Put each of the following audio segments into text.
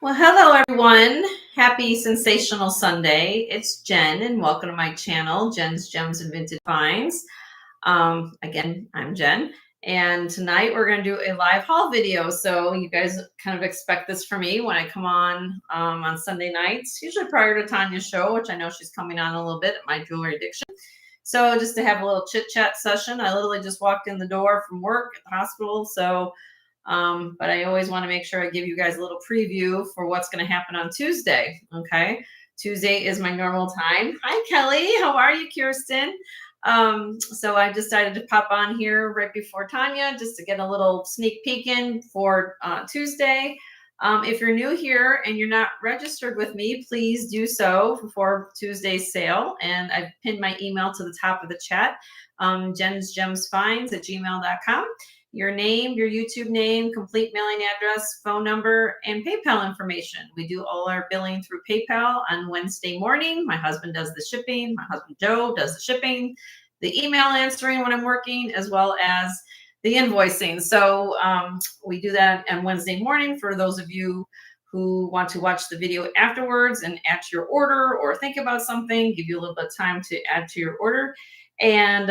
Well, hello everyone. Happy Sensational Sunday. It's Jen, and welcome to my channel, Jen's Gems and Vintage Finds. Again, I'm Jen, and tonight we're going to do a live haul video. So you guys kind of expect this from me when I come on Sunday nights, usually prior to Tanya's show, which I know she's coming on a little bit at my jewelry addiction. So just to have a little chit chat session. I literally just walked in the door from work at the hospital, so. But I always want to make sure I give you guys a little preview for what's going to happen on Tuesday. Okay. Tuesday is my normal time. Hi, Kelly. How are you, Kirsten? So I decided to pop on here right before Tanya just to get a little sneak peek in for Tuesday. If you're new here and you're not registered with me, please do so before Tuesday's sale. And I've pinned my email to the top of the chat, jensgemsfinds@gmail.com. Your name, your YouTube name, complete mailing address, phone number, and PayPal information. We do all our billing through PayPal on Wednesday morning. My husband does the shipping. My husband, Joe, does the shipping, the email answering when I'm working, as well as the invoicing. So we do that on Wednesday morning for those of you who want to watch the video afterwards and add to your order or think about something, give you a little bit of time to add to your order. And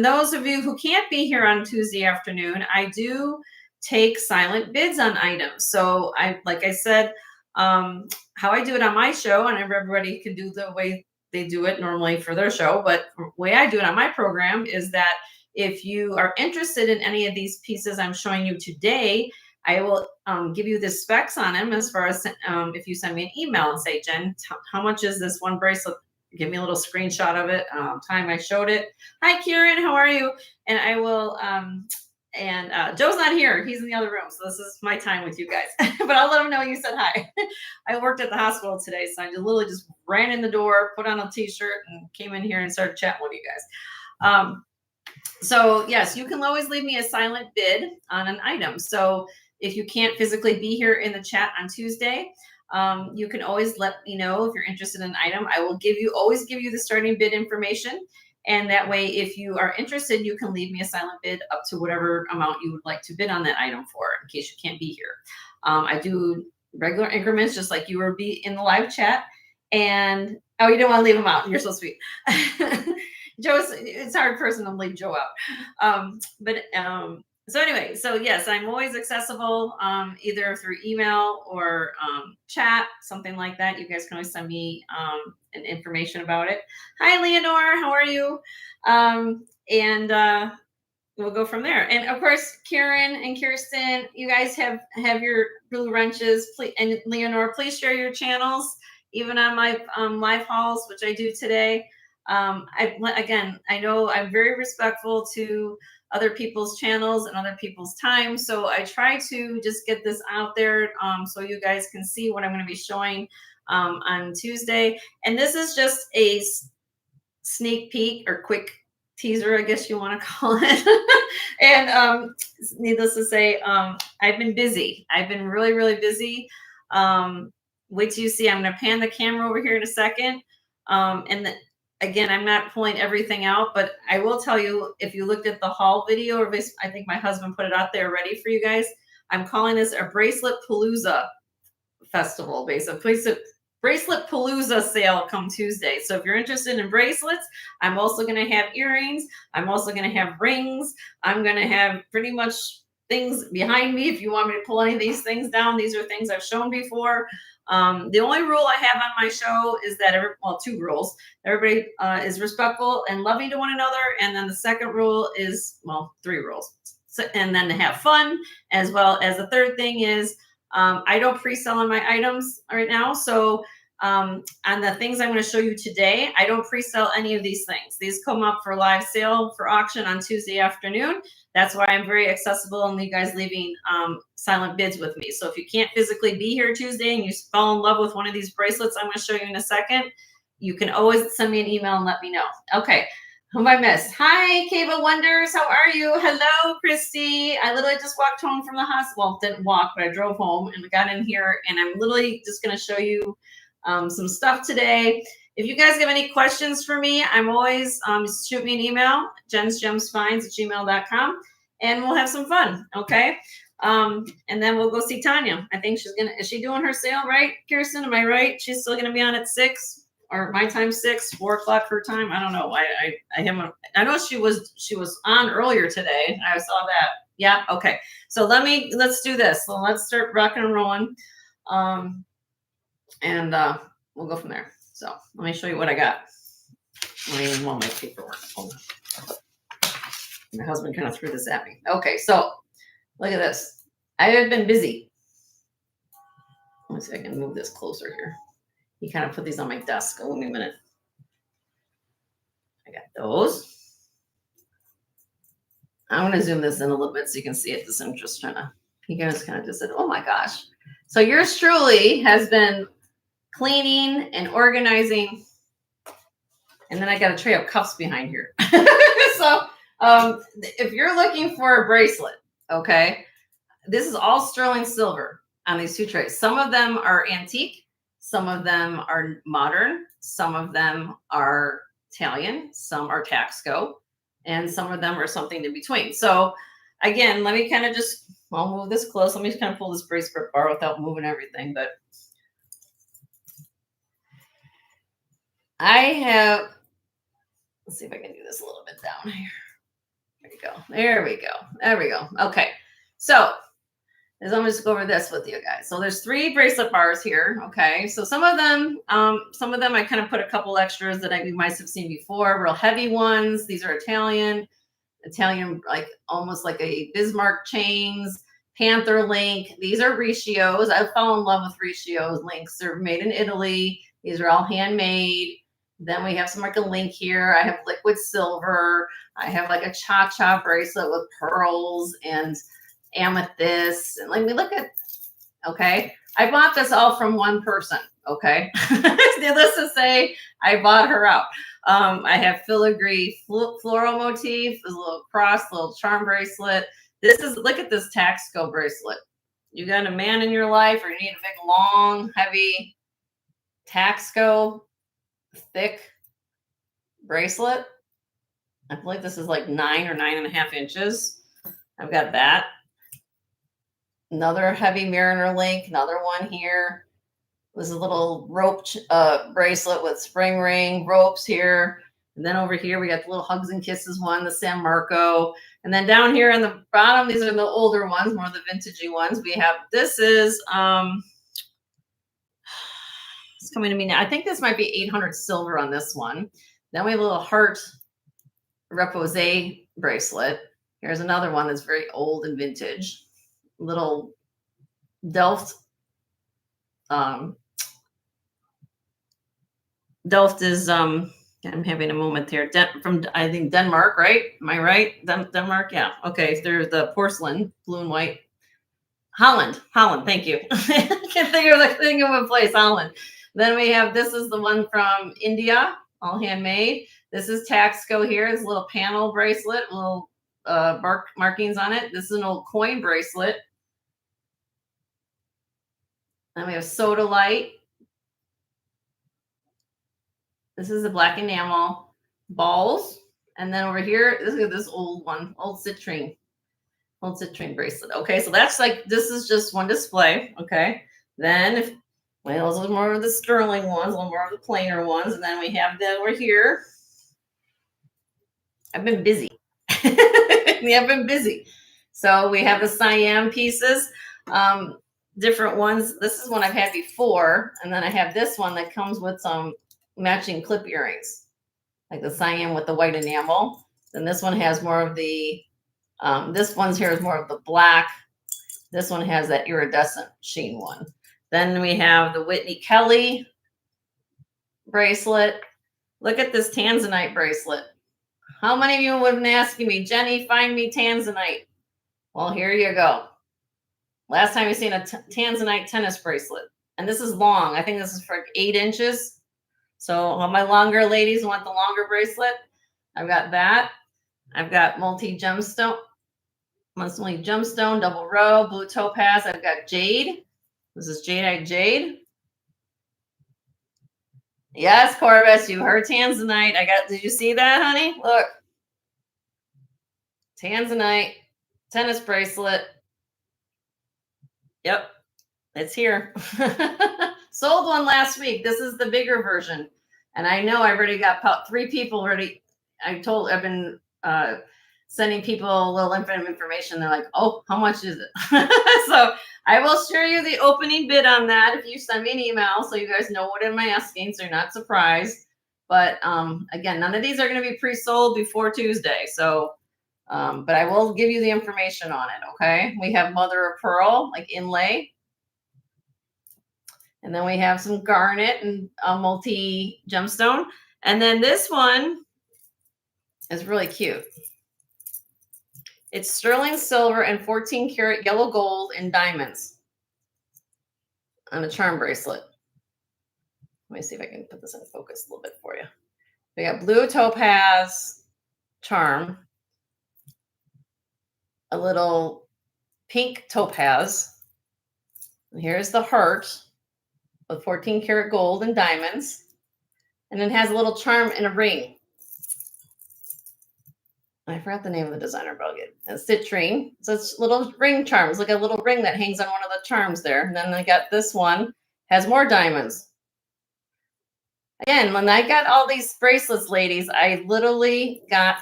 those of you who can't be here on Tuesday afternoon, I do take silent bids on items. So like I said, how I do it on my show, and everybody can do the way they do it normally for their show, but the way I do it on my program is that if you are interested in any of these pieces I'm showing you today, I will give you the specs on them as far as if you send me an email and say, Jen, how much is this one bracelet? Give me a little screenshot of it, time I showed it. Hi, Kieran, how are you? And I will, Joe's not here. He's in the other room. So this is my time with you guys. But I'll let him know you said hi. I worked at the hospital today, so I literally just ran in the door, put on a t-shirt, and came in here and started chatting with you guys. So yes, you can always leave me a silent bid on an item. So if you can't physically be here in the chat on Tuesday, you can always let me know if you're interested in an item. I will always give you the starting bid information. And that way, if you are interested, you can leave me a silent bid up to whatever amount you would like to bid on that item for, in case you can't be here. I do regular increments, just like you will be in the live chat. And oh, you don't want to leave them out. You're so sweet. It's a hard person to leave Joe out. So anyway, so yes, I'm always accessible, either through email or chat, something like that. You guys can always send me an information about it. Hi, Leonore, how are you? We'll go from there. And of course, Karen and Kirsten, you guys have your blue wrenches. Please, and Leonore, please share your channels, even on my live hauls, which I do today. I know I'm very respectful to other people's channels and other people's time. So I try to just get this out there so you guys can see what I'm going to be showing on Tuesday. And this is just a sneak peek or quick teaser, I guess you want to call it. And needless to say, I've been busy. I've been really, really busy. Wait till you see. I'm going to pan the camera over here in a second. Again, I'm not pulling everything out, but I will tell you, if you looked at the haul video, or I think my husband put it out there ready for you guys. I'm calling this a Bracelet Palooza festival, basically. So Bracelet Palooza sale come Tuesday. So if you're interested in bracelets, I'm also going to have earrings. I'm also going to have rings. I'm going to have pretty much things behind me. If you want me to pull any of these things down, these are things I've shown before. The only rule I have on my show is that two rules. Everybody is respectful and loving to one another. And then the second rule is, three rules. And then to have fun, as well as the third thing is, I don't pre-sell on my items right now. So on the things I'm going to show you today, I don't pre-sell any of these things. These come up for live sale for auction on Tuesday afternoon. That's why I'm very accessible and you guys leaving silent bids with me. So if you can't physically be here Tuesday and you fall in love with one of these bracelets I'm going to show you in a second, you can always send me an email and let me know. Okay. Whom I missed? Hi, Cable Wonders. How are you? Hello, Christy. I literally just walked home from the hospital. Well, didn't walk, but I drove home and got in here. And I'm literally just going to show you some stuff today. If you guys have any questions for me, I'm always shoot me an email, jensgemsfinds@gmail.com. and we'll have some fun. Okay. And then we'll go see Tanya. I think is she doing her sale, right, Kirsten? Am I right? She's still gonna be on at 6, or my time 6, 4 o'clock her time. I don't know. I haven't, I know she was on earlier today. I saw that. Yeah, okay. So let's do this. So let's start rocking and rolling. And we'll go from there. So let me show you what I got. I don't even want my paperwork. Hold on. My husband kind of threw this at me. Okay, so look at this. I have been busy. Let me see if I can move this closer here. He kind of put these on my desk. Oh, wait a minute. I got those. I'm going to zoom this in a little bit so you can see it. I'm just trying to, you guys kind of just said, oh my gosh. So yours truly has been cleaning and organizing. And then I got a tray of cuffs behind here. So if you're looking for a bracelet, okay, this is all sterling silver on these 2 trays. Some of them are antique. Some of them are modern. Some of them are Italian. Some are Taxco. And some of them are something in between. So again, let me kind of just, I'll move this close. Let me just kind of pull this bracelet bar without moving everything. But I have, let's see if I can do this a little bit down here. There we go. There we go. There we go. Okay. So I'm just go over this with you guys. So there's 3 bracelet bars here. Okay. So some of them I kind of put a couple extras that you might have seen before, real heavy ones. These are Italian, like almost like a Bismarck chains, Panther link. These are ratios. I fell in love with ratios links. They're made in Italy. These are all handmade. Then we have some like a link here. I have liquid silver. I have like a cha-cha bracelet with pearls and amethyst. And like, we look at, okay, I bought this all from one person. Okay. Needless to say, I bought her out. I have filigree floral motif, a little cross, little charm bracelet. This is, look at this Taxco bracelet. You got a man in your life, or you need a big, long, heavy Taxco thick bracelet. I believe this is like 9 or 9.5 inches. I've got that. Another heavy Mariner link, another one here. This is a little rope bracelet with spring ring ropes here. And then over here, we got the little hugs and kisses one, the San Marco. And then down here on the bottom, these are the older ones, more of the vintagey ones. We have, this is, it's coming to me now. I think this might be 800 silver on this one. Then we have a little heart repose bracelet. Here's another one that's very old and vintage. Little Delft. Delft is, I'm having a moment here. From, I think, Denmark, right? Am I right? Denmark, yeah. Okay, there's the porcelain, blue and white. Holland, thank you. I can't think of a place, Holland. Then we have, this is the one from India, all handmade. This is Taxco here. It's a little panel bracelet, little markings on it. This is an old coin bracelet. Then we have Soda Light. This is the black enamel balls. And then over here, look at this old one, old citrine bracelet. Okay, so that's like, this is just one display. Okay, then those are more of the sterling ones, a little more of the plainer ones. And then we have that over here. I've been busy. I've been busy. So we have the Siam pieces, different ones. This is one I've had before. And then I have this one that comes with some matching clip earrings, like the Siam with the white enamel. Then this one has more of the, this one's here is more of the black. This one has that iridescent sheen one. Then we have the Whitney Kelly bracelet. Look at this Tanzanite bracelet. How many of you would have been asking me, Jenny, find me Tanzanite? Well, here you go. Last time you seen a Tanzanite tennis bracelet. And this is long. I think this is for 8 inches. So all my longer ladies want the longer bracelet. I've got that. I've got multi-gemstone, double row, blue topaz. I've got jade. This is jadeite jade. Yes, Corbus, you heard Tanzanite. Did you see that, honey? Look. Tanzanite. Tennis bracelet. Yep, it's here. Sold one last week. This is the bigger version. And I know I already got about 3 people already. I've been sending people a little information. They're like, oh, how much is it? So I will share you the opening bid on that if you send me an email so you guys know what am I asking so you're not surprised. But again, none of these are going to be pre-sold before Tuesday. So, but I will give you the information on it. Okay. We have mother of pearl, like inlay. And then we have some garnet and a multi gemstone. And then this one is really cute. It's sterling silver and 14 karat yellow gold and diamonds on a charm bracelet. Let me see if I can put this in focus a little bit for you. We got blue topaz charm, a little pink topaz. And here's the heart with 14 karat gold and diamonds. And then has a little charm in a ring. I forgot the name of the designer, but I'll get it. It's citrine. So it's little ring charms, like a little ring that hangs on one of the charms there. And then I got this one, has more diamonds. Again, when I got all these bracelets, ladies, I literally got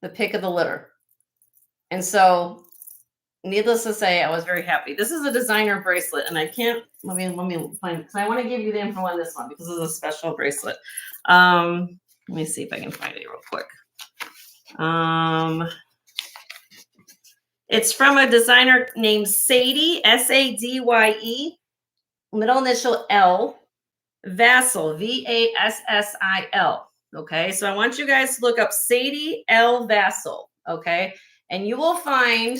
the pick of the litter. And so, needless to say, I was very happy. This is a designer bracelet, and I can't, let me find it, because I want to give you the info on this one, because it's a special bracelet. Let me see if I can find it real quick. It's from a designer named Sadie, Sadye, middle initial L, Vassil, Vassil. Okay, so I want you guys to look up Sadie L. Vassil. Okay, and you will find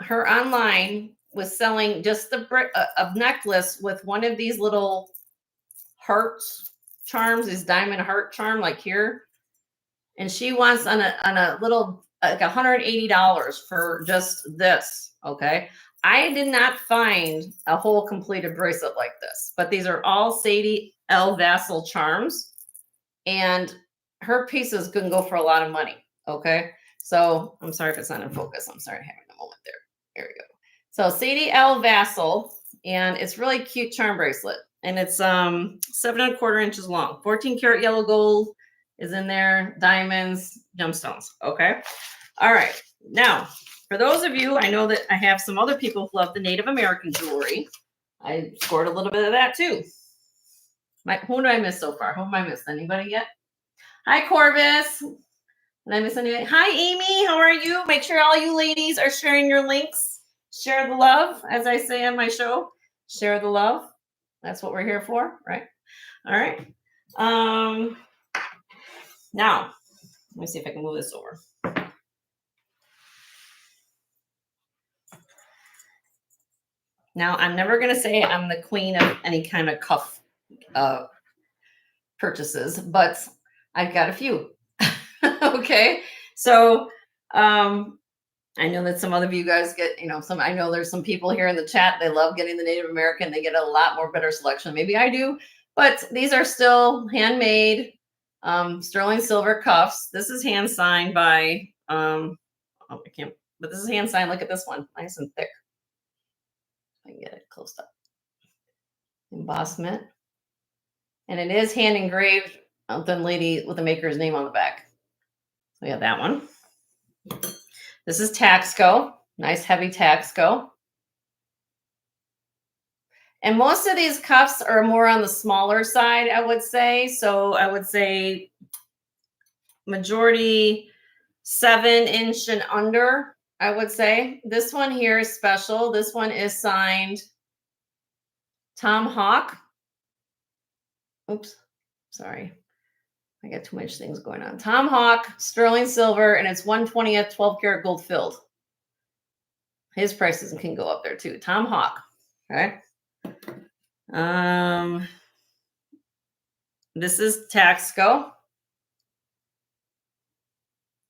her online with selling just a necklace with one of these little hearts charms, this diamond heart charm, like here. And she wants on a little like $180 for just this. Okay. I did not find a whole completed bracelet like this, but these are all Sadie L. Vassil charms. And her pieces can go for a lot of money. Okay. So I'm sorry if it's not in focus. I'm sorry, having a moment there. There we go. So Sadie L. Vassil, and it's really cute charm bracelet. And it's 7¼ inches long, 14 karat yellow gold is in there, diamonds, gemstones. Okay. All right. Now, for those of you, I know that I have some other people who love the Native American jewelry. I scored a little bit of that too. Who do I miss so far? Who have I missed? Anybody yet? Hi, Corvus. Did I miss anybody? Hi, Amy. How are you? Make sure all you ladies are sharing your links. Share the love, as I say on my show. Share the love. That's what we're here for, right? All right. Now, let me see if I can move this over. Now, I'm never going to say I'm the queen of any kind of cuff purchases, but I've got a few. Okay. So, I know that some other of you guys get, I know there's some people here in the chat, they love getting the Native American. They get a lot more better selection. Maybe I do, but these are still handmade sterling silver cuffs. This is hand signed by, I can't, but this is hand signed. Look at this one, nice and thick. I can get it close up. Embossment. And it is hand engraved with the lady with the maker's name on the back. So we have that one. This is Taxco, nice heavy Taxco. And most of these cuffs are more on the smaller side, I would say. So I would say majority 7-inch and under, I would say. This one here is special. This one is signed Tom Hawk. Oops, sorry. I got too much things going on. Tom Hawk, sterling silver, and it's 1/20th 12 karat gold filled. His prices can go up there too. Tom Hawk. Okay. This is Taxco.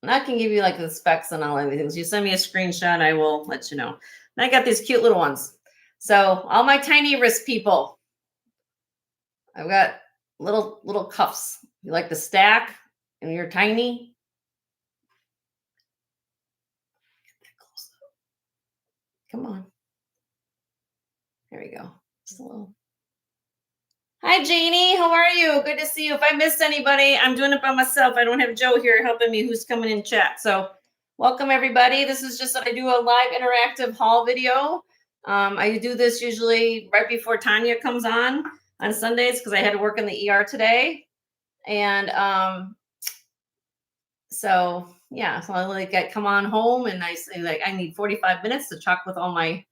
And I can give you like the specs and all of these things. You send me a screenshot, I will let you know. And I got these cute little ones. So all my tiny wrist people, I've got little cuffs. You like to stack and you're tiny. Come on. There we go. Just a little. Hi, Janie. How are you? Good to see you. If I missed anybody, I'm doing it by myself. I don't have Joe here helping me who's coming in chat. So welcome, everybody. This is just that I do a live interactive haul video. I do this usually right before Tanya comes on Sundays because I had to work in the ER today. And so, yeah, so I come on home and I say, like, I need 45 minutes to talk with all my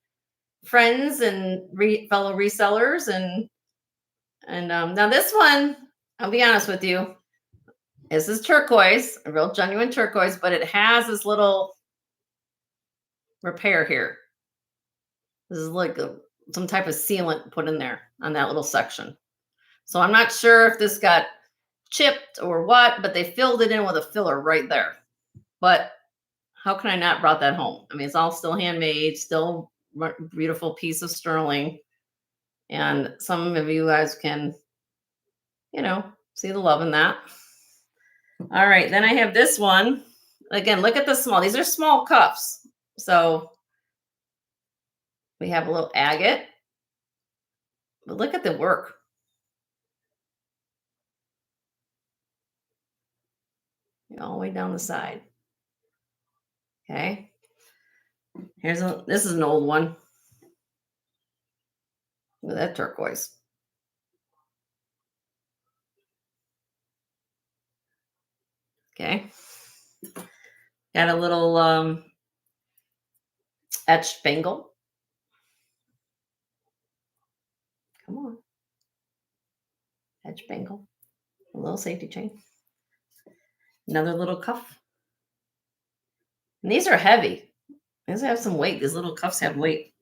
friends and fellow resellers. And now this one, I'll be honest with you, this is turquoise, a real genuine turquoise, but it has this little repair here. This is like some type of sealant put in there on that little section. So I'm not sure if this got chipped or what, but they filled it in with a filler right there. But how can I not brought that home? I mean, it's all still handmade, still beautiful piece of sterling. And some of you guys can, see the love in that. All right, then I have this one. Again, look at the small. These are small cuffs. So we have a little agate. But look at the work. All the way down the side. Okay. This is an old one. Look at that turquoise. Okay. Got a little etched bangle. Come on. Etched bangle. A little safety chain. Another little cuff. And these are heavy. These have some weight. These little cuffs have weight.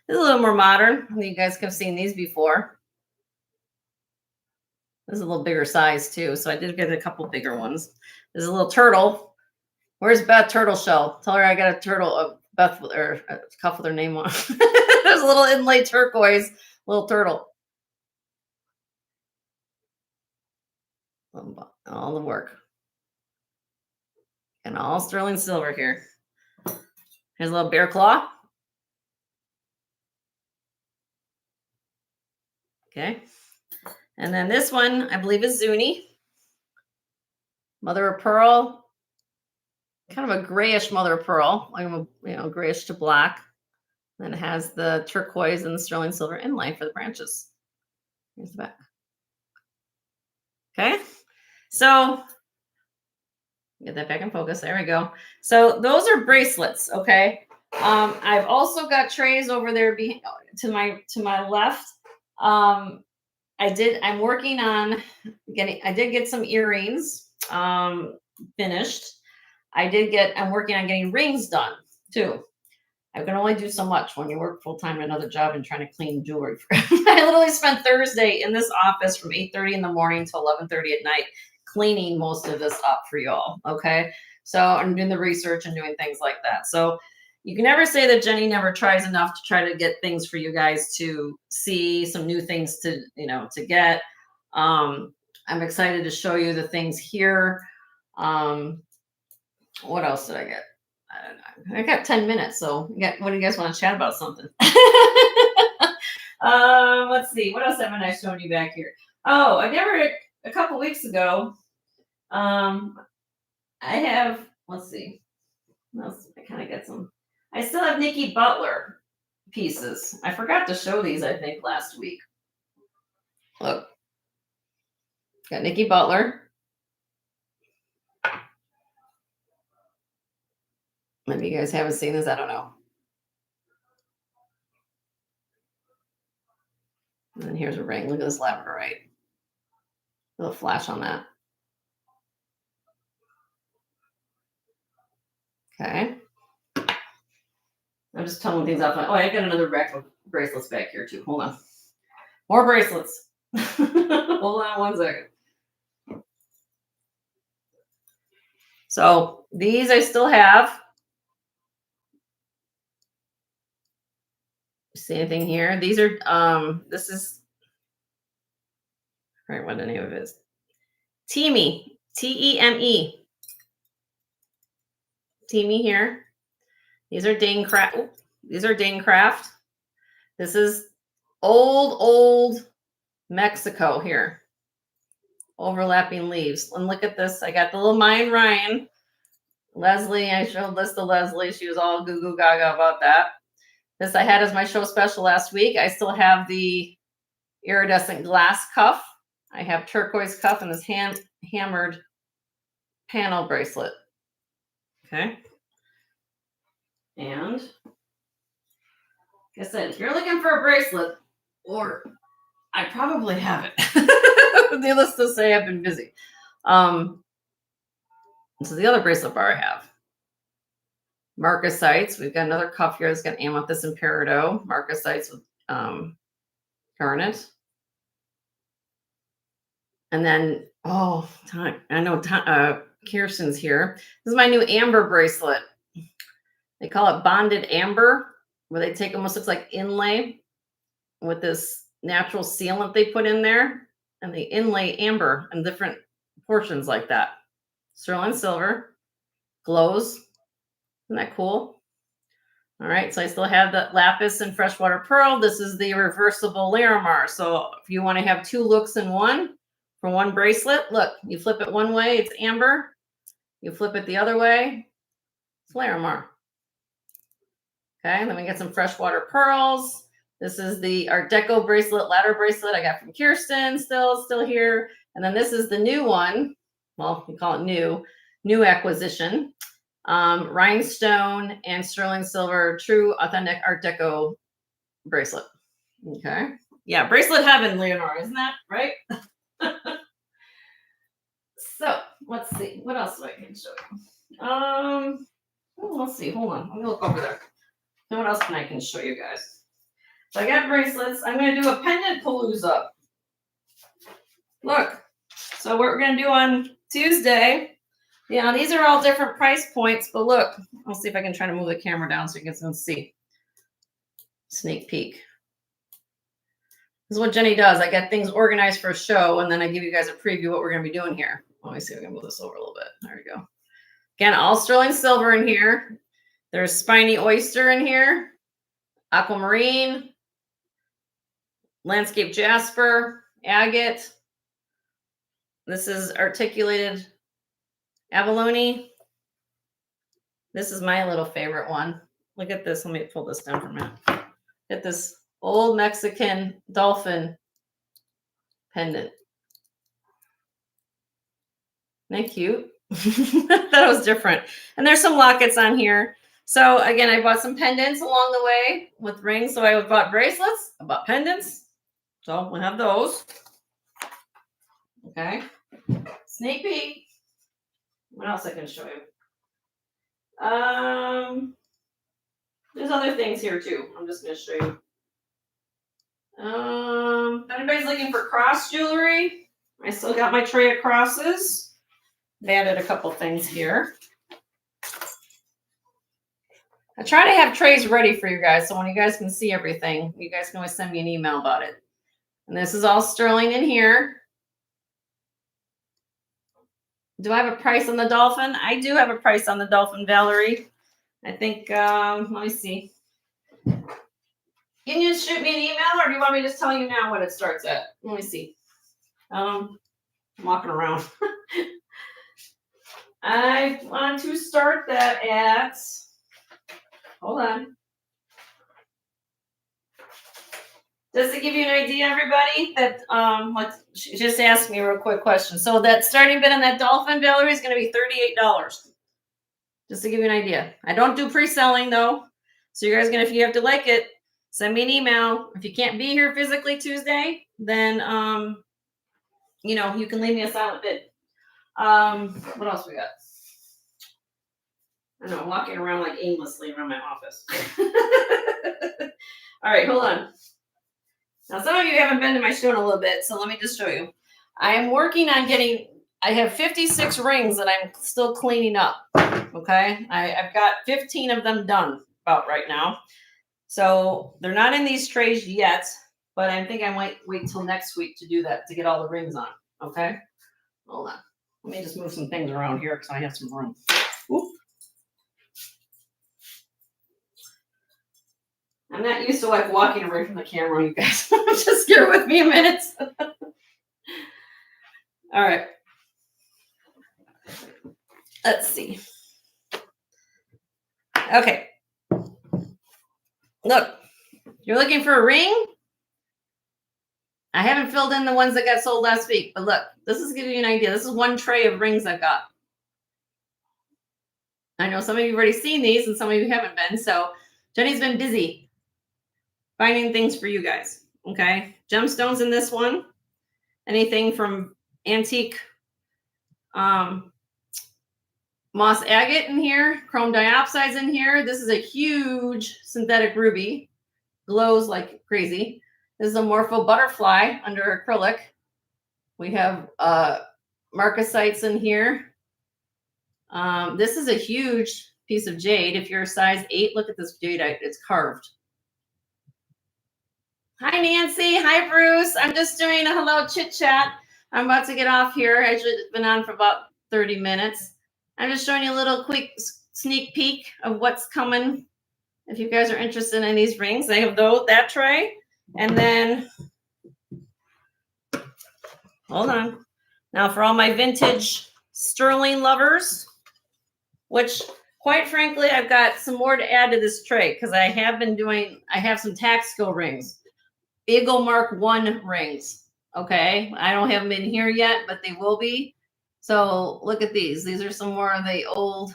This is a little more modern. You guys have seen these before. This is a little bigger size too. So I did get a couple bigger ones. There's a little turtle. Where's Beth Turtle Shell? Tell her I got a turtle, Beth, or a cuff with her name on. There's a little inlay turquoise, little turtle. All the work. And all sterling silver here. Here's a little bear claw. Okay. And then this one, I believe, is Zuni. Mother of pearl. Kind of a grayish mother of pearl, like grayish to black. Then it has the turquoise and the sterling silver inlay for the branches. Here's the back. Okay. So get that back in focus. There we go. So those are bracelets. Okay. I've also got trays over there to my left. I'm working on I did get some earrings finished. I'm working on getting rings done too. I can only do so much when you work full time at another job and trying to clean jewelry. I literally spent Thursday in this office from 8:30 in the morning to 11:30 at night cleaning most of this up for y'all. Okay. So I'm doing the research and doing things like that. So you can never say that Jenny never tries enough to try to get things for you guys to see, some new things to get. I'm excited to show you the things here. What else did I get? I don't know. I got 10 minutes. So what do you guys want to chat about something? Let's see. What else haven't I shown you back here? Oh, a couple weeks ago, I have, let's see. I kind of get some. I still have Nikki Butler pieces. I forgot to show these, I think, last week. Look. Got Nikki Butler. Maybe you guys haven't seen this. I don't know. And then here's a ring. Look at this labradorite. A little flash on that. Okay. I'm just telling things off. Oh, I got another rack of bracelets back here too. Hold on. More bracelets. Hold on one second. So these I still have. See anything here? These are this is all right, what the name of it is. Teamy. T-E-M-E. Teamy here. These are Dane Craft. These are Dane Craft. This is old Mexico here. Overlapping leaves. And look at this. I got the little Mayan Ryan. Leslie, I showed this to Leslie. She was all goo goo gaga about that. This I had as my show special last week. I still have the iridescent glass cuff. I have turquoise cuff and this hammered panel bracelet. Okay. And like I said, if you're looking for a bracelet, or I probably have it. Needless to say, I've been busy. This is the other bracelet bar I have. Marcasites. We've got another cuff here that's got amethyst and peridot. Marcasites with garnet. And then, I know Kirsten's here. This is my new amber bracelet. They call it bonded amber, where they take almost looks like inlay with this natural sealant they put in there, and they inlay amber in different portions like that. Sterling silver, glows. Isn't that cool? All right, so I still have the lapis and freshwater pearl. This is the reversible Larimar. So if you want to have two looks in one, for one bracelet, look, you flip it one way, it's amber. You flip it the other way, it's Larimar. Okay, and then we get some freshwater pearls. This is the Art Deco bracelet, ladder bracelet I got from Kirsten, still here. And then this is the new one. Well, we call it new acquisition. Rhinestone and sterling silver, true authentic Art Deco bracelet. Okay. Yeah, bracelet heaven, Leonora, isn't that right? So let's see. What else do I can show you? Let's see. Hold on. Let me look over there. So what else I can show you guys? So I got bracelets. I'm going to do a pendant palooza. Look. So what we're going to do on Tuesday. Yeah, these are all different price points, but look. I'll see if I can try to move the camera down so you can see. Sneak peek. This is what Jenny does. I get things organized for a show, and then I give you guys a preview of what we're going to be doing here. Let me see if I can move this over a little bit. There we go. Again, all sterling silver in here. There's spiny oyster in here. Aquamarine. Landscape jasper. Agate. This is articulated abalone. This is my little favorite one. Look at this. Let me pull this down for a minute. Get this old Mexican dolphin pendant. Isn't that cute? That was different. And there's some lockets on here. So again, I bought some pendants along the way with rings. So I bought bracelets, I bought pendants. So we'll have those. Okay. Sneak peek. What else I can show you? There's other things here too. I'm just going to show you. If anybody's looking for cross jewelry, I still got my tray of crosses. I've added a couple things here. I try to have trays ready for you guys, so when you guys can see everything, you guys can always send me an email about it. And this is all sterling in here. Do I have a price on the dolphin? I do have a price on the dolphin, Valerie. I think, let me see. Can you just shoot me an email, or do you want me to just tell you now what it starts at? Let me see. I'm walking around. I want to start that at, hold on. Does it give you an idea, everybody? That she just asked me a real quick question. So that starting bid on that dolphin, Valerie, is going to be $38. Just to give you an idea. I don't do pre-selling though. So you guys are gonna, if you have to like it, send me an email. If you can't be here physically Tuesday, then you know, you can leave me a silent bid. What else we got? I don't know, I'm walking around like aimlessly around my office. All right, hold on. Now, some of you haven't been to my show in a little bit, so let me just show you. I am working on getting, I have 56 rings that I'm still cleaning up, okay? I've got 15 of them done about right now. So they're not in these trays yet, but I think I might wait till next week to do that, to get all the rings on, okay? Hold on. Let me just move some things around here because I have some room. Oop. I'm not used to like walking away from the camera, you guys. Just bear with me a minute. All right. Let's see. Okay. Look, you're looking for a ring? I haven't filled in the ones that got sold last week, but look, this is giving you an idea. This is one tray of rings I've got. I know some of you have already seen these and some of you haven't been. So Jenny's been busy finding things for you guys. Okay. Gemstones in this one. Anything from antique moss agate in here, chrome diopsides in here. This is a huge synthetic ruby. Glows like crazy. This is a morpho butterfly under acrylic. We have marcasites in here. This is a huge piece of jade. If you're a size 8, look at this jadeite. It's carved. Hi, Nancy. Hi, Bruce. I'm just doing a hello chit chat. I'm about to get off here. Actually, it's been on for about 30 minutes. I'm just showing you a little quick sneak peek of what's coming. If you guys are interested in these rings, I have that tray. And then, hold on. Now for all my vintage sterling lovers, which quite frankly, I've got some more to add to this tray because I have some Taxco rings. Eagle Mark 1 rings. Okay. I don't have them in here yet, but they will be. So look at these. These are some more of the old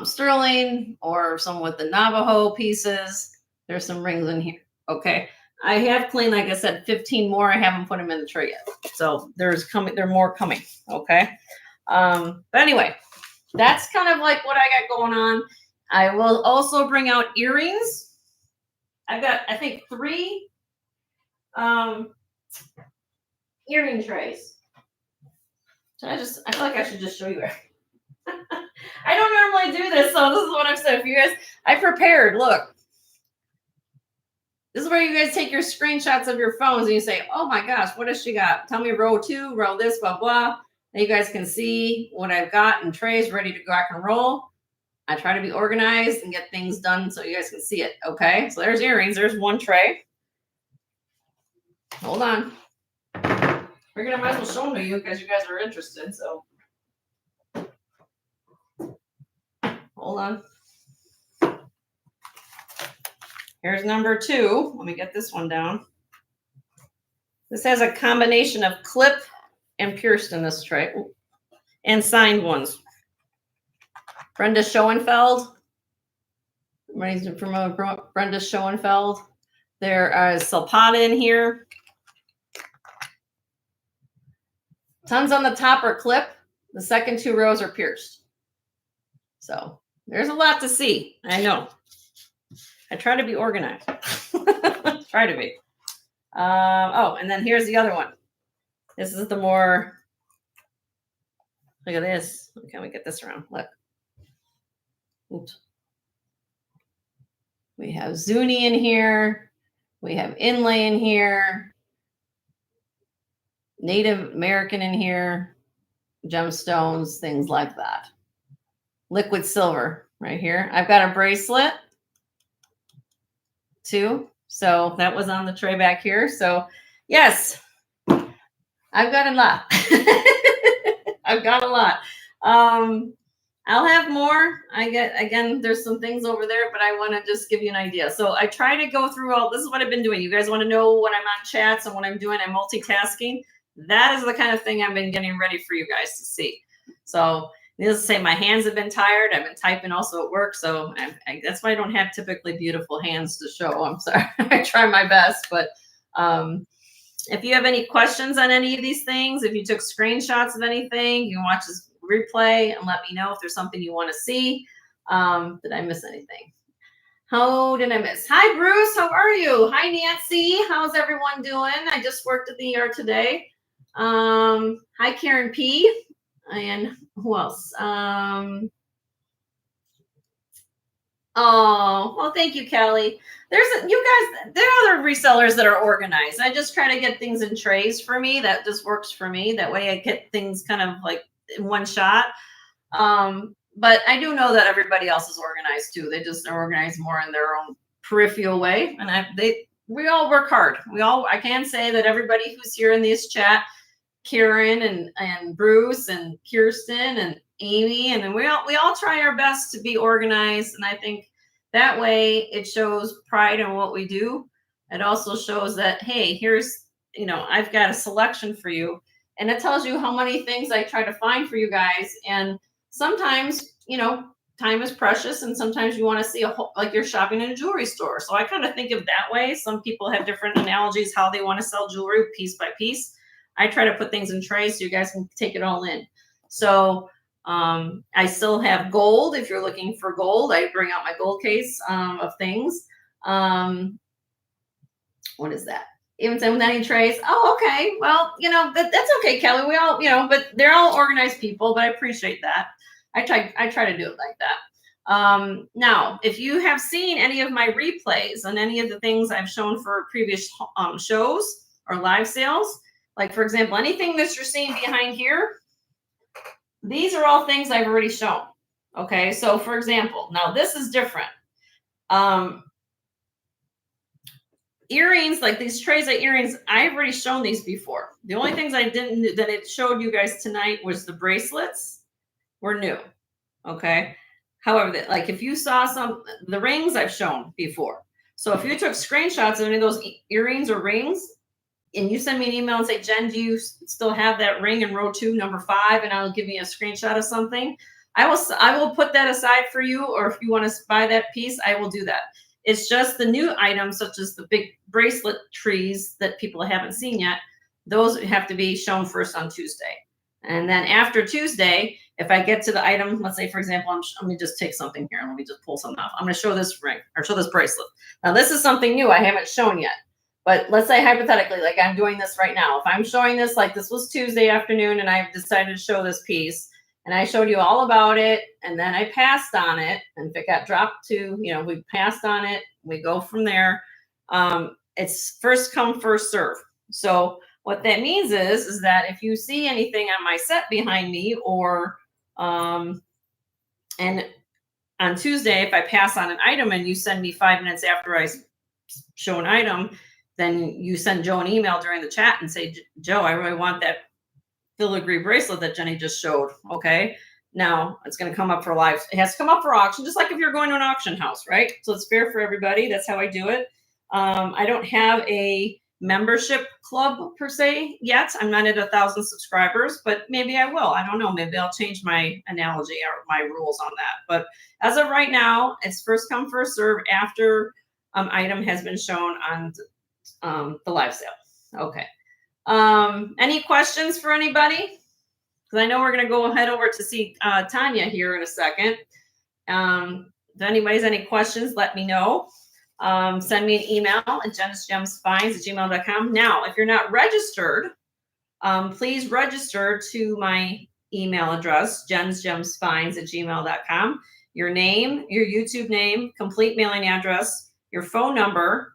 sterling or some with the Navajo pieces. There's some rings in here. Okay. I have cleaned, like I said, 15 more. I haven't put them in the tray yet. So there are more coming. Okay. But anyway, that's kind of like what I got going on. I will also bring out earrings. I've got, I think, 3 earring trays. So I feel like I should just show you. I don't normally do this, so this is what I've said. If you guys, I prepared. Look, this is where you guys take your screenshots of your phones and you say, "Oh my gosh, what has she got? Tell me row 2, row this, blah blah." Then you guys can see what I've got in trays ready to rock and roll. I try to be organized and get things done so you guys can see it. Okay, so there's earrings. There's one tray. Hold on. Figured I might as well show them to you because you guys are interested. So hold on. Here's number 2. Let me get this one down. This has a combination of clip and pierced in this tray, and signed ones. Brenda Schoenfeld. Everybody's from Brenda Schoenfeld. There is Salpata in here. Tons on the top are clip. The second 2 rows are pierced. So there's a lot to see. I know. I try to be organized. Try to be. Oh, and then here's the other one. This is the more, look at this. Can we get this around? Look. Oops. We have Zuni in here. We have inlay in here. Native American in here. Gemstones, things like that. Liquid silver right here. I've got a bracelet too. So that was on the tray back here. So yes, I've got a lot. I've got a lot. I'll have more. Again, there's some things over there, but I want to just give you an idea. So I try to go through this is what I've been doing. You guys want to know when I'm on chats and what I'm doing, I'm multitasking. That is the kind of thing I've been getting ready for you guys to see. So needless to say, my hands have been tired. I've been typing also at work. So that's why I don't have typically beautiful hands to show. I'm sorry. I try my best. But if you have any questions on any of these things, if you took screenshots of anything, you can watch this replay and let me know if there's something you want to see. Did I miss anything? How did I miss? Hi, Bruce. How are you? Hi, Nancy. How's everyone doing? I just worked at the ER today. Hi, Karen P. And who else? Oh, well, thank you, Kelly. There are other resellers that are organized. I just try to get things in trays for me. That just works for me. That way I get things kind of like in one shot. But I do know that everybody else is organized too. They just are organized more in their own peripheral way, and we all work hard. I can say that everybody who's here in this chat, Karen and Bruce and Kirsten and Amy, and then we all try our best to be organized, and I think that way it shows pride in what we do. It also shows that, hey, here's, I've got a selection for you, and it tells you how many things I try to find for you guys. And sometimes, time is precious, and sometimes you want to see a whole, like you're shopping in a jewelry store. So I kind of think of that way. Some people have different analogies how they want to sell jewelry piece by piece. I try to put things in trays so you guys can take it all in. So I still have gold. If you're looking for gold, I bring out my gold case of things. What is that? Even with any trays. Oh, okay. Well, that's okay, Kelly. We all, but they're all organized people, but I appreciate that. I try to do it like that. Now, if you have seen any of my replays on any of the things I've shown for previous shows or live sales, like, for example, anything that you're seeing behind here, these are all things I've already shown. Okay, so for example, now this is different. Earrings, like these trays of earrings, I've already shown these before. The only things I didn't, that it showed you guys tonight, was the bracelets were new. Okay. However, like if you saw the rings I've shown before. So if you took screenshots of any of those earrings or rings, and you send me an email and say, Jen, do you still have that ring in row 2, number 5? And I'll give you a screenshot of something. I will put that aside for you. Or if you want to buy that piece, I will do that. It's just the new items, such as the big bracelet trees that people haven't seen yet. Those have to be shown first on Tuesday. And then after Tuesday, if I get to the item, let's say, for example, let me just take something here. Let me just pull something off. I'm going to show this ring or show this bracelet. Now, this is something new I haven't shown yet. But let's say hypothetically, like I'm doing this right now. If I'm showing this, like this was Tuesday afternoon and I've decided to show this piece and I showed you all about it and then I passed on it, and if it got dropped to, we passed on it, we go from there. It's first come, first serve. So what that means is that if you see anything on my set behind me or, and on Tuesday, if I pass on an item and you send me 5 minutes after I show an item, then you send Joe an email during the chat and say, Joe, I really want that filigree bracelet that Jenny just showed. Okay. Now it's going to come up for live. It has to come up for auction, just like if you're going to an auction house, right? So it's fair for everybody. That's how I do it. I don't have a membership club per se yet. I'm not at 1,000 subscribers, but maybe I will. I don't know. Maybe I'll change my analogy or my rules on that. But as of right now, it's first come, first serve after item has been shown on the live sale. Okay. Any questions for anybody? Because I know we're going to go head over to see Tanya here in a second. If anybody's any questions, let me know. Send me an email at jensgemsfinds@gmail.com. Now, if you're not registered, please register to my email address, jensgemsfinds@gmail.com. Your name, your YouTube name, complete mailing address, your phone number,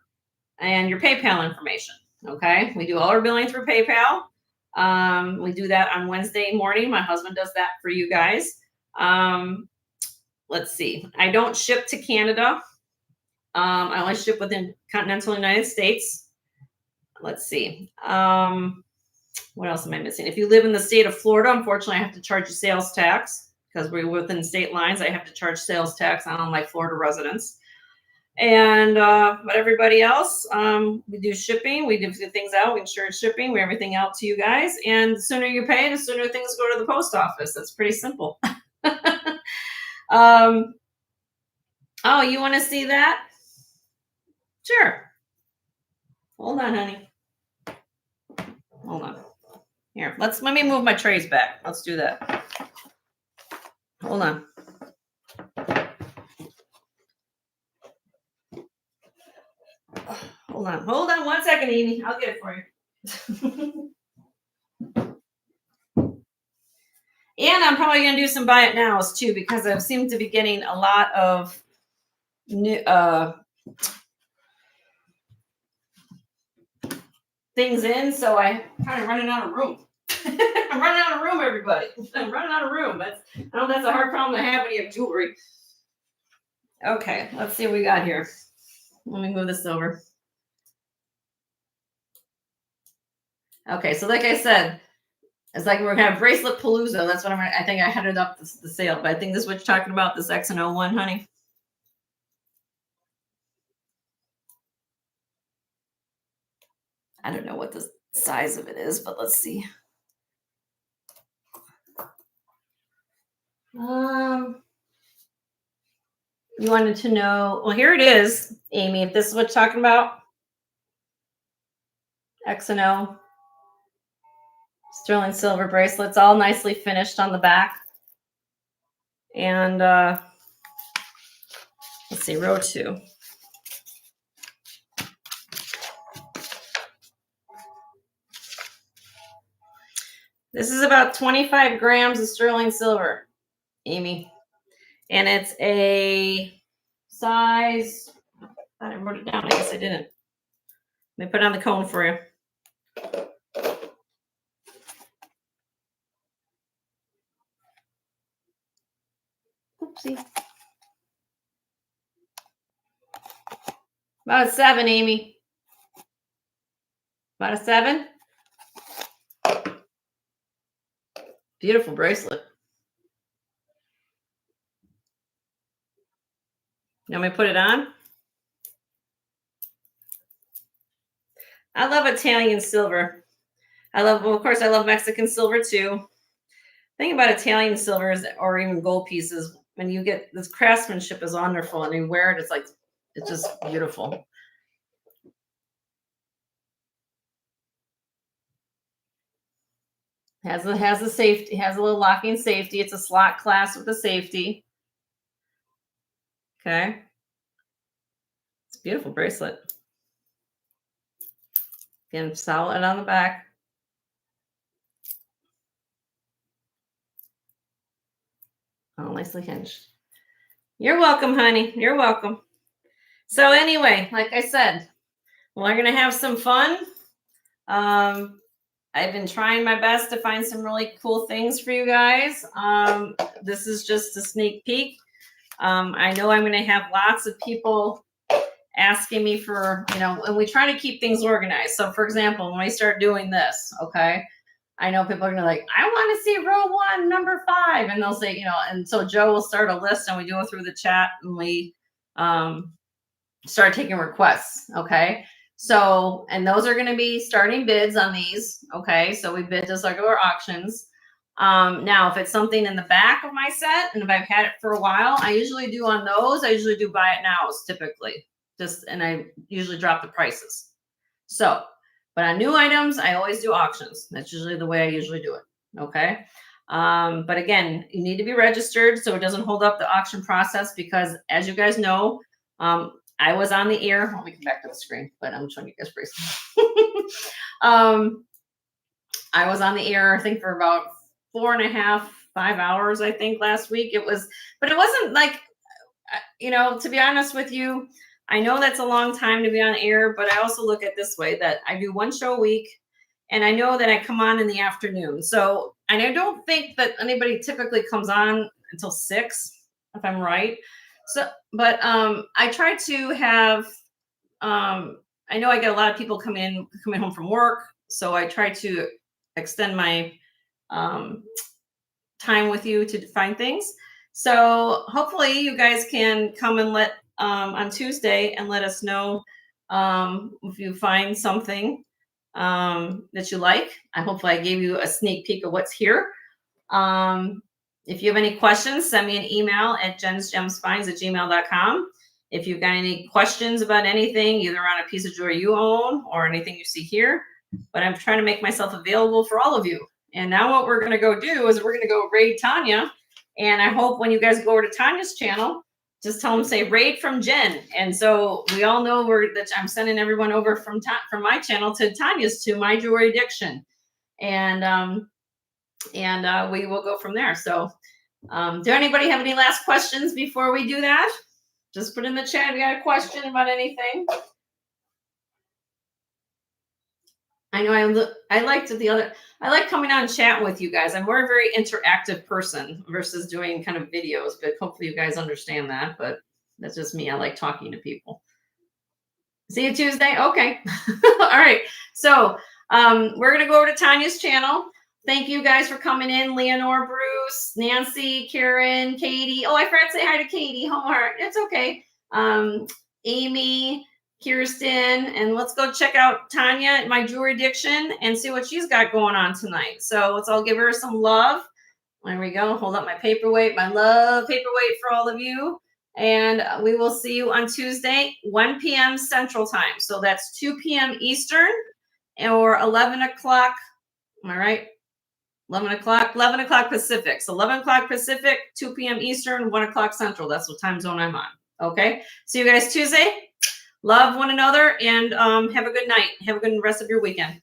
and your PayPal information. Okay. We do all our billing through PayPal. We do that on Wednesday morning. My husband does that for you guys. Let's see. I don't ship to Canada. I only ship within continental United States. Let's see. What else am I missing? If you live in the state of Florida, unfortunately, I have to charge you sales tax because we're within state lines. I have to charge sales tax on all my Florida residents. And but everybody else, we do shipping, we do things out, we insure shipping, we everything out to you guys. And the sooner you pay, the sooner things go to the post office. That's pretty simple. Oh, you want to see that? Sure. Hold on, honey. Hold on. Here, let me move my trays back. Let's do that. Hold on. Hold on 1 second, Amy. I'll get it for you. And I'm probably going to do some buy it nows too, because I seem to be getting a lot of new things in, so I'm kind of running out of room. I'm running out of room, everybody. I'm running out of room. I know that's a hard problem to have when you have jewelry. Okay, let's see what we got here. Let me move this over. Okay, so like I said, it's like we're gonna have bracelet palooza. That's what I think I headed up the sale, but I think this is what you're talking about, this X and O one, honey. I don't know what the size of it is, but let's see. You wanted to know, well, here it is, Amy, if this is what you're talking about. X and O sterling silver bracelets, all nicely finished on the back. And let's see, row 2. This is about 25 grams of sterling silver, Amy. And it's a size, I wrote it down, I guess I didn't. Let me put it on the cone for you. Oopsie. About a 7, Amy. About a 7. Beautiful bracelet. You want me to put it on? I love Italian silver. Well, of course, I love Mexican silver too. The thing about Italian silvers or even gold pieces, when you get this craftsmanship is wonderful and you wear it, it's just beautiful. Has the safety, has a little locking safety. It's a slot clasp with a safety. Okay. It's a beautiful bracelet. Again, solid on the back. Oh, nicely hinged. You're welcome, honey. You're welcome. So anyway, like I said, we're going to have some fun. I've been trying my best to find some really cool things for you guys. This is just a sneak peek. I know I'm going to have lots of people asking me for, and we try to keep things organized. So for example, when we start doing this, okay, I know people are going to like, I want to see row 1, number 5. And they'll say, and so Joe will start a list and we go through the chat and we start taking requests. Okay. So, and those are going to be starting bids on these. Okay. So we bid just regular auctions. Now, if it's something in the back of my set and if I've had it for a while, I usually do on those. I usually do buy it nows typically and I usually drop the prices. So, but on new items, I always do auctions. That's usually the way I usually do it. Okay. But again, you need to be registered so it doesn't hold up the auction process because as you guys know, I was on the air. Let me come back to the screen, but I'm showing you guys bracelets. I was on the air, I think, for about 4.5, 5 hours, I think, last week. But it wasn't like, to be honest with you, I know that's a long time to be on air, but I also look at this way that I do 1 show a week and I know that I come on in the afternoon. So, and I don't think that anybody typically comes on until 6, if I'm right. So, but I try to have, I know I get a lot of people coming home from work. So I try to extend my time with you to find things. So hopefully you guys can come and on Tuesday and let us know if you find something that you like. Hopefully I gave you a sneak peek of what's here. If you have any questions, send me an email at jensgemsfinds@gmail.com. If you've got any questions about anything, either on a piece of jewelry you own or anything you see here, but I'm trying to make myself available for all of you. And now what we're going to go do is we're going to go raid Tanya. And I hope when you guys go over to Tanya's channel, just tell them, say raid from Jen. And so we all know that I'm sending everyone over from my channel to Tanya's, to My Jewelry Addiction. And we will go from there. So do anybody have any last questions before we do that? Just put in the chat if you got a question about anything. I know I like coming on and chatting with you guys. I'm more a very interactive person versus doing kind of videos, but hopefully you guys understand that. But that's just me. I like talking to people. See you Tuesday. Okay. All right. So we're gonna go over to Tanya's channel. Thank you guys for coming in, Leonore, Bruce, Nancy, Karen, Katie. Oh, I forgot to say hi to Katie. Homeheart. It's okay. Amy, Kirsten, and let's go check out Tanya, my jewelry addiction, and see what she's got going on tonight. So let's all give her some love. There we go. Hold up my paperweight, my love paperweight for all of you. And we will see you on Tuesday, 1 p.m. Central Time. So that's 2 p.m. Eastern or 11 o'clock. Am I right? 11 o'clock Pacific. So 11 o'clock Pacific, 2 p.m. Eastern, 1 o'clock Central. That's what time zone I'm on. Okay. See you guys Tuesday. Love one another and have a good night. Have a good rest of your weekend.